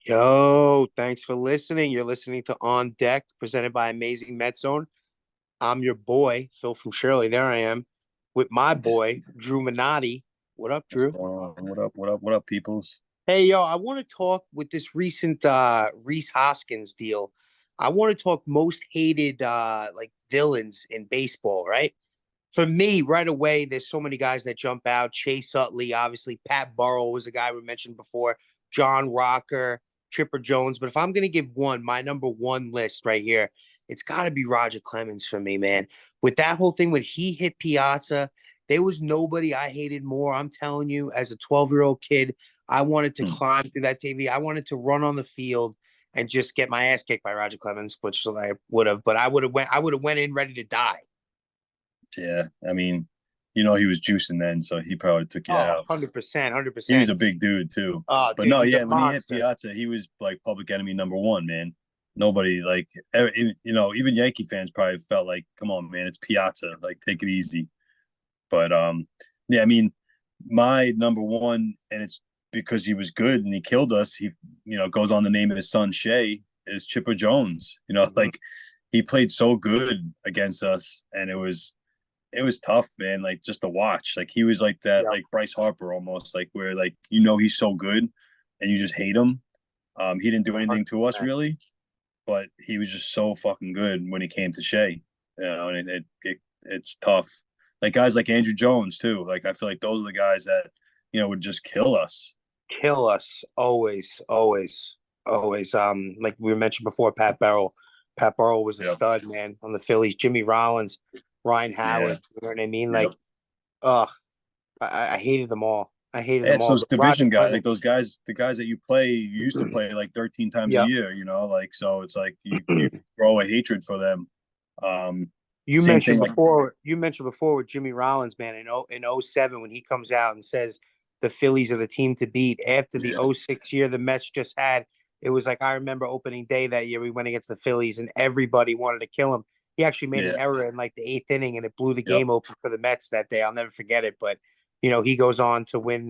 Yo, thanks for listening. You're listening to On Deck, presented by Amazing Met Zone. I'm your boy, Phil from Shirley. There I am with my boy, Drew Minotti. What up, What's Drew? going on? What up? What up? What up, peoples? Hey, yo, I want to talk with this recent Reese Hoskins deal. I want to talk most hated like villains in baseball, right? For me, right away, there's so many guys that jump out. Chase Utley, obviously. Pat Burrell was a guy we mentioned before. John Rocker, Chipper Jones. But if I'm going to give one, my number one list right here, it's got to be Roger Clemens for me, man. With that whole thing, when he hit Piazza, there was nobody I hated more. I'm telling you, as a 12-year-old kid, I wanted to Hmm. climb through that TV. I wanted to run on the field and just get my ass kicked by Roger Clemens, which I would have, but I would have went in ready to die. Yeah, I mean, he was juicing then, so he probably took you Oh, out. 100%, He was a 100%. big dude too. Oh, But dude, no, he's a yeah, when he hit monster. Piazza, he was like public enemy number one, man. Nobody like, even Yankee fans probably felt like, come on, man, it's Piazza, like take it easy. But yeah, I mean, my number one, and it's because he was good and he killed us. He, goes on to name his son Shea is Chipper Jones. Mhm. Like he played so good against us, and it was tough, man. Like just to watch. Like he was like that, Yeah, like Bryce Harper almost, like where like he's so good, and you just hate him. He didn't do anything to us 100%. really, but he was just so fucking good when he came to Shea. And it's tough. Like guys like Andrew Jones too. Like I feel like those are the guys that would just kill us. Kill us always, always, always. Like we mentioned before, Pat Burrell. Pat Burrell was a Yep. stud, man, on the Phillies. Jimmy Rollins, Ryan Yeah. Howard. You know what I mean? Yep. Like, ugh, I hated them all. I hated them It's all. those But Roger division guys, like Clemens, those guys, the guys that you used to play like 13 times a yeah. year, like so it's like you grow a hatred for them. Um, You Same thing mentioned like before. You mentioned before with Jimmy Rollins, man, in '07 when he comes out and says the Phillies are the team to beat after the yeah, '06 year the Mets just had. It was like I remember opening day that year we went against the Phillies and everybody wanted to kill him. He actually made an yeah, error in like the eighth inning and it blew the yep. game open for the Mets that day. I'll never forget it. But he goes on to win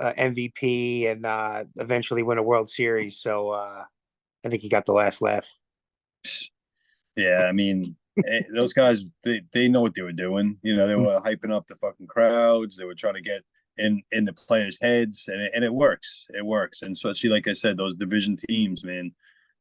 MVP and eventually win a World Series. So I think he got the last laugh. Yeah, I mean, those guys, they know what they were doing. They were hyping up the fucking crowds. They were trying to get in the players' heads, and it works. It works, and especially like I said, those division teams, man.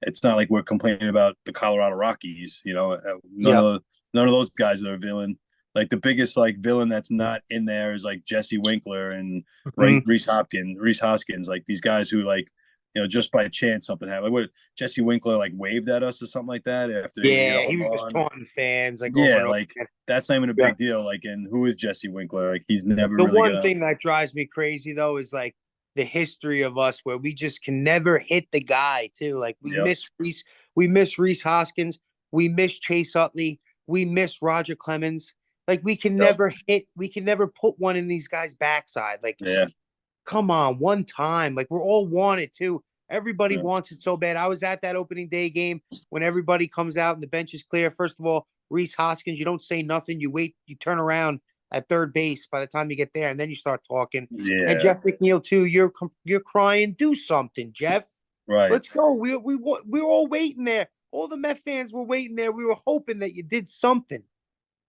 It's not like we're complaining about the Colorado Rockies. None Yep. of none of those guys are a villain. Like the biggest like villain that's not in there is like Jesse Winkler and Mhm. Reese Hoskins, like these guys who like just by chance something happened. Like what Jesse Winkler like waved at us or something like that after he hit a Yeah, he home was just run. taunting fans like over Yeah, and over like again. that's not even a Yeah. big deal. Like, and who is Jesse Winkler? Like, he's never The really one gonna. thing that drives me crazy though is like the history of us where we just can never hit the guy too. Like Yep. We miss Reese Hoskins, we miss Chase Utley, we miss Roger Clemens. Like Yep. we can never put one in these guys' backside. Like Yeah. come on, one time. Like we're all wanted too. Everybody Yeah. wants it so bad. I was at that opening day game when everybody comes out and the bench is clear. First of all, Reese Hoskins, you don't say nothing. You wait, you turn around at third base by the time you get there, and then you start talking. And Yeah. Jeff McNeil too. You're crying. Do something, Jeff. Right. Let's go. We were all waiting there. All the Met fans were waiting there. We were hoping that you did something.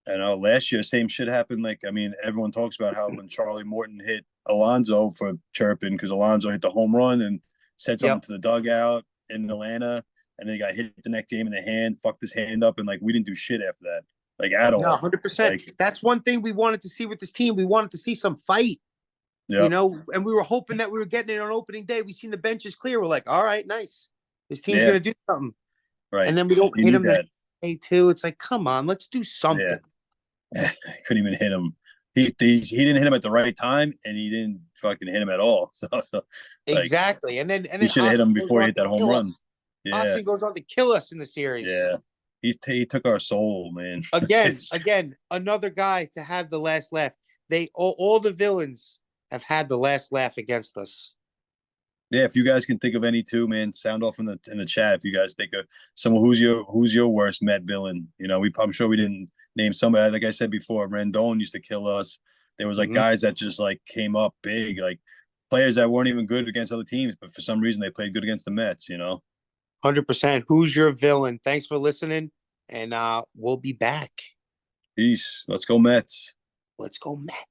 And last year, same shit happened. Like, I mean, everyone talks about how when Charlie Morton hit Alonso for chirping because Alonso hit the home run and said something Yep. to the dugout in Atlanta, and then he got hit the next game in the hand, fucked his hand up, and like we didn't do shit after that, like at No, all. 100%. Like, That's one thing we wanted to see with this team. We wanted to see some fight. yep. And we were hoping that we were getting it on opening day. We seen the benches clear. We're like, all right, nice. This team's Yeah. gonna do something. Right. And then we don't You hit need them the that. next day too. It's like, come on, let's do Yeah. something. Couldn't even hit him. He didn't hit him at the right time, and he didn't fucking hit him at all. So like Exactly. And he then should have hit him Hoskins goes before he on hit to that home kill run. us. Yeah, Hoskins goes on to kill us in the series. yeah. He took our soul, man. Again, It's, again, another guy to have the last laugh. All the villains have had the last laugh against us. yeah. If you guys can think of any two, man, sound off in the chat. If you guys think of someone who's your worst Met villain, I'm sure we didn't name somebody. Like I said before, Rendon used to kill us. There was like Mhm. guys that just like came up big, like players that weren't even good against other teams, but for some reason they played good against the Mets, 100%. Who's your villain? Thanks for listening, and we'll be back. Peace. Let's go Mets. Let's go, Matt.